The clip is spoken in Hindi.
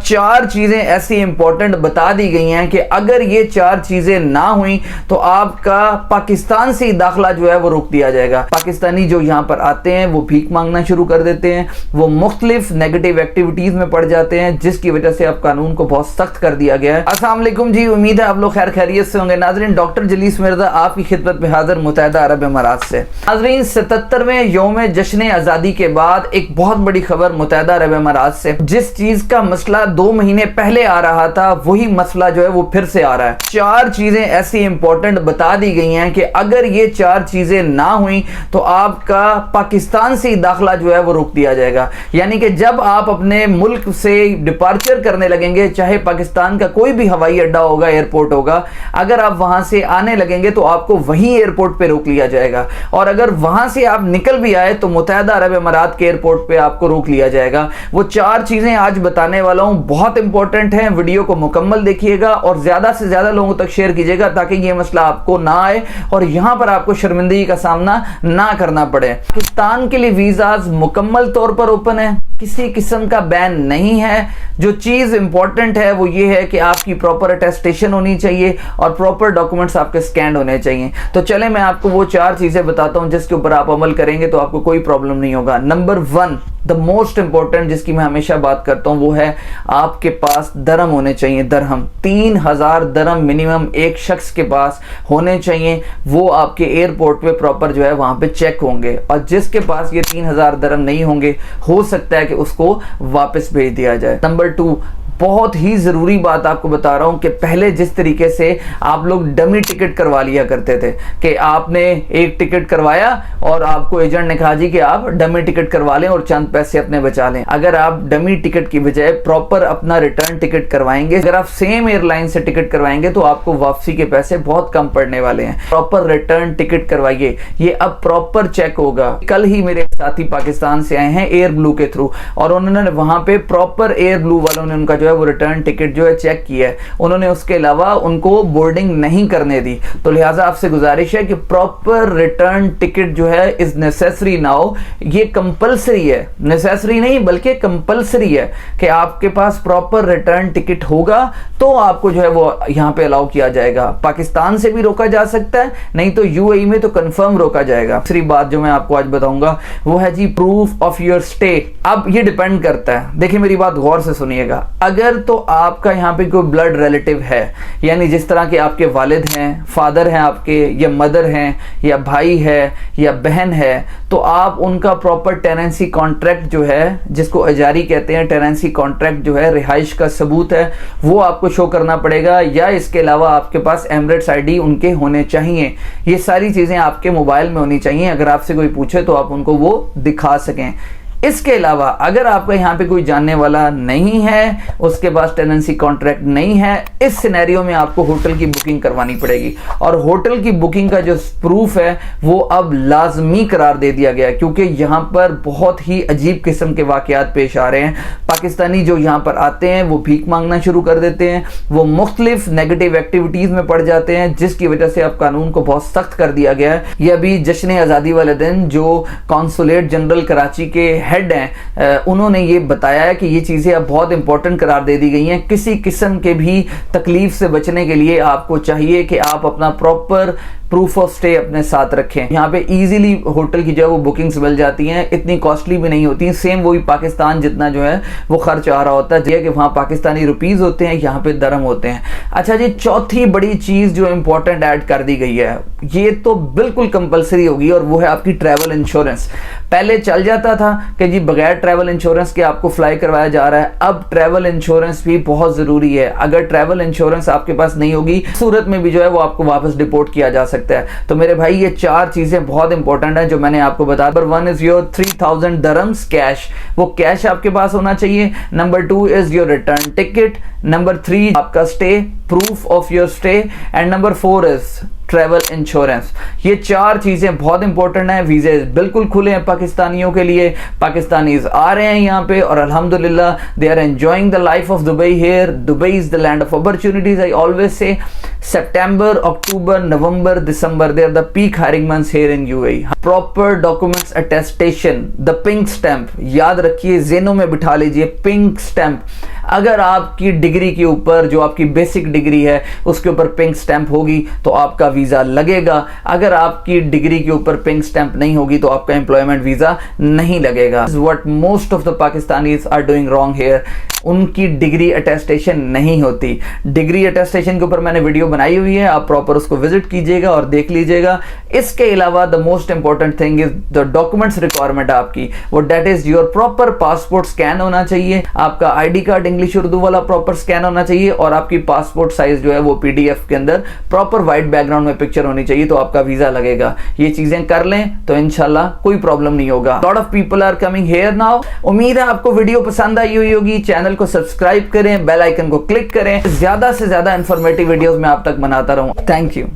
चार चीजें ऐसी इंपॉर्टेंट बता दी गई हैं कि अगर ये चार चीजें ना हुई तो आपका पाकिस्तान से दाखिला जो है वो रोक दिया जाएगा। पाकिस्तानी जो यहाँ पर आते हैं वो भीख मांगना शुरू कर देते हैं, वो मुख्तलिफ नेगेटिव एक्टिविटीज में पड़ जाते हैं, जिसकी वजह से अब कानून को बहुत सख्त कर दिया गया है। अस्सलाम वालेकुम जी, उम्मीद है आप लोग खैर खैरियत से होंगे। नाजरीन, डॉक्टर जलीस मिर्जा आपकी खिदमत में हाजिर मुत्तहिदा अरब अमारात से। नाजरीन, 77वें यौम जश्न आज़ादी के बाद एक बहुत बड़ी खबर मुत्तहिदा अरब अमारात से। जिस चीज का मसला 2 महीने पहले आ रहा था वही मसला जो है वो फिर से आ रहा है। चार चीजें ऐसी इंपॉर्टेंट बता दी गई हैं कि अगर ये चार चीजें ना हुई तो आपका पाकिस्तान से दाखिला जो है वो रोक दिया जाएगा। यानी कि जब आप अपने मुल्क से डिपार्चर करने लगेंगे, चाहे पाकिस्तान का कोई भी हवाई अड्डा होगा, एयरपोर्ट होगा, अगर आप वहां से आने लगेंगे तो आपको वहीं एयरपोर्ट पे रोक लिया जाएगा। और अगर वहां से आप निकल भी आए तो मुत्तहिदा अरब अमारात के एयरपोर्ट पे आपको रोक लिया जाएगा। वो चार चीजें आज बताने वाला हूं, बहुत इंपॉर्टेंट है। वीडियो को मुकम्मल देखिएगा और ज्यादा से ज्यादा लोगों तक शेयर कीजिएगा ताकि ये मसला आपको ना आए और यहां पर आपको शर्मिंदगी का सामना ना करना पड़े। पाकिस्तान के लिए वीजाज मुकम्मल तौर पर ओपन है, किसी किस्म का बैन नहीं है। जो चीज इंपॉर्टेंट है वो ये है कि आपकी प्रॉपर अटेस्टेशन होनी चाहिए और प्रॉपर डॉक्यूमेंट्स आपके स्कैन होने चाहिए। तो चले मैं आपको वो चार चीजें बताता हूं जिसके ऊपर आप अमल करेंगे तो आपको कोई प्रॉब्लम नहीं होगा। नंबर 1, द मोस्ट इंपॉर्टेंट, जिसकी मैं हमेशा बात करता हूं, वो है आपके पास दरम होने चाहिए। दरहम 3000 दरम मिनिमम एक शख्स के पास होने चाहिए। वो आपके एयरपोर्ट पे प्रॉपर जो है वहां पे चेक होंगे और जिसके पास ये 3000 दरम नहीं होंगे हो सकता है कि उसको वापस भेज दिया जाए। नंबर 2, बहुत ही जरूरी बात आपको बता रहा हूं कि पहले जिस तरीके से आप लोग डमी टिकट करवा लिया करते थे कि आपने एक टिकट करवाया और आपको एजेंट ने कहा जी कि आप डमी टिकट करवा लें और चंद पैसे अपने बचा लें। अगर आप डमी टिकट की बजाय प्रॉपर अपना रिटर्न टिकट करवाएंगे, अगर आप सेम एयरलाइन से टिकट करवाएंगे तो आपको वापसी के पैसे बहुत कम पड़ने वाले हैं। प्रॉपर रिटर्न टिकट करवाइए, ये अब प्रॉपर चेक होगा। कल ही मेरे साथी पाकिस्तान से आए हैं एयर ब्लू के थ्रू और उन्होंने वहां पे प्रॉपर एयर ब्लू वालों ने उनका जो है वो रिटर्न टिकट जो है चेक किया है। उन्होंने उसके अलावा उनको बोर्डिंग नहीं करने दी। तो लिहाजा आपसे गुजारिश है कि प्रॉपर रिटर्न टिकट जो है इज नेसेसरी नाउ। ये कंपलसरी है, नेसेसरी नहीं बल्कि कंपलसरी है कि आपके पास प्रॉपर रिटर्न टिकट होगा तो आपको जो है वो यहां पे अलाउ किया जाएगा। पाकिस्तान से भी रोका जा सकता है, नहीं तो यूएई में तो कंफर्म रोका जाएगा। दूसरी बात जो मैं आपको आज बताऊंगा वो है जी प्रूफ ऑफ योर स्टे। अब ये डिपेंड करता है, देखिए मेरी बात गौर से सुनिएगा। अगर तो आपका यहाँ पे कोई ब्लड रिलेटिव है, यानी जिस तरह के आपके वालिद हैं, फादर हैं आपके, या मदर हैं, या भाई है, या बहन है, तो आप उनका प्रॉपर टेनेंसी कॉन्ट्रैक्ट जो है, जिसको अजारी कहते हैं, टेनेंसी कॉन्ट्रैक्ट जो है, रिहाइश का सबूत है, वो आपको शो करना पड़ेगा। या इसके अलावा आपके पास एमरेट्स आईडी उनके होने चाहिए। ये सारी चीजें आपके मोबाइल में होनी चाहिए। अगर आपसे कोई पूछे तो आप उनको वो दिखा सकें। इसके अलावा अगर आपका यहाँ पे कोई जानने वाला नहीं है, उसके पास टेनेंसी कॉन्ट्रैक्ट नहीं है, इस सिनेरियो में आपको होटल की बुकिंग करवानी पड़ेगी। और होटल की बुकिंग का जो प्रूफ है वो अब लाजमी करार दे दिया गया है, क्योंकि यहाँ पर बहुत ही अजीब किस्म के वाकयात पेश आ रहे हैं। पाकिस्तानी जो यहाँ पर आते हैं वो भीख मांगना शुरू कर देते हैं, वो मुख्तलिफ नेगेटिव एक्टिविटीज में पड़ जाते हैं, जिसकी वजह से अब कानून को बहुत सख्त कर दिया गया है। ये अभी जश्न आज़ादी वाले दिन जो कॉन्सुलेट जनरल कराची के हेड हैं उन्होंने ये बताया है कि ये चीजें अब बहुत इंपॉर्टेंट करार दे दी गई हैं। किसी किस्म के भी तकलीफ से बचने के लिए आपको चाहिए कि आप अपना प्रॉपर प्रूफ ऑफ स्टे अपने साथ रखें। यहाँ पे इजीली होटल की जो है वो बुकिंग्स मिल जाती हैं, इतनी कॉस्टली भी नहीं होती। सेम वही पाकिस्तान जितना जो है वो खर्च आ रहा होता है कि वहाँ पाकिस्तानी रुपीज होते हैं, यहाँ पे दरम होते हैं। अच्छा जी, चौथी बड़ी चीज जो इंपॉर्टेंट ऐड कर दी गई है, ये तो बिल्कुल कंपलसरी होगी और वो है आपकी ट्रैवल इंश्योरेंस। पहले चल जाता था कि जी बगैर ट्रैवल इंश्योरेंस के आपको फ्लाई करवाया जा रहा है, अब ट्रैवल इंश्योरेंस भी बहुत जरूरी है। अगर ट्रैवल इंश्योरेंस आपके पास नहीं होगी, सूरत में भी जो है वो आपको वापस डिपोर्ट किया जा सकता है। तो मेरे भाई ये चार चीजें बहुत इंपॉर्टेंट है जो मैंने आपको बताया। नंबर 1 इज योर 3000 दरम्स कैश, वो कैश आपके पास होना चाहिए। Number 2 is your return ticket. Number 3 आपका stay, proof of your stay. And number 4 is travel insurance. ये चार चीजें बहुत इंपॉर्टेंट है। वीजे बिल्कुल खुले हैं पाकिस्तानियों के लिए, पाकिस्तानीज आ रहे हैं यहाँ पे और अल्हम्दुलिल्लाह they are enjoying the life of Dubai here. Dubai is the land of opportunities. I always say September, October, November, December, they are the peak hiring months here in UAE. Proper documents attestation, the pink stamp, याद रखिए, ज़हनों में बिठा लीजिए, पिंक स्टैंप। अगर आपकी डिग्री के ऊपर, जो आपकी बेसिक डिग्री है उसके ऊपर पिंक स्टैंप होगी तो आपका वीजा लगेगा। अगर आपकी डिग्री के ऊपर पिंक स्टैंप नहीं होगी तो आपका एम्प्लॉयमेंट वीजा नहीं लगेगा। What most of the Pakistanis are doing wrong here, उनकी डिग्री अटेस्टेशन नहीं होती। डिग्री अटेस्टेशन के ऊपर मैंने वीडियो बनाई हुई है, आप प्रॉपर उसको विजिट कीजिएगा और देख लीजिएगा। इसके अलावा the most important thing is the documents requirement आपकी, वो that is your proper passport scan होना चाहिए, आपका आईडी कार्ड इंग्लिश उर्दू वाला प्रॉपर स्कैन होना चाहिए और आपकी पासपोर्ट साइज जो है वो पीडीएफ के अंदर प्रॉपर व्हाइट बैकग्राउंड में पिक्चर होनी चाहिए, तो आपका वीजा लगेगा। ये चीजें कर लें तो इंशाल्लाह कोई प्रॉब्लम नहीं होगा। Lot of people are coming here now. उम्मीद है आपको वीडियो पसंद आई हुई होगी। चैनल को सब्सक्राइब करें, बेल आइकन को क्लिक करें, ज्यादा से ज्यादा इंफॉर्मेटिव वीडियोस मैं आप तक बनाता रहूं। Thank you.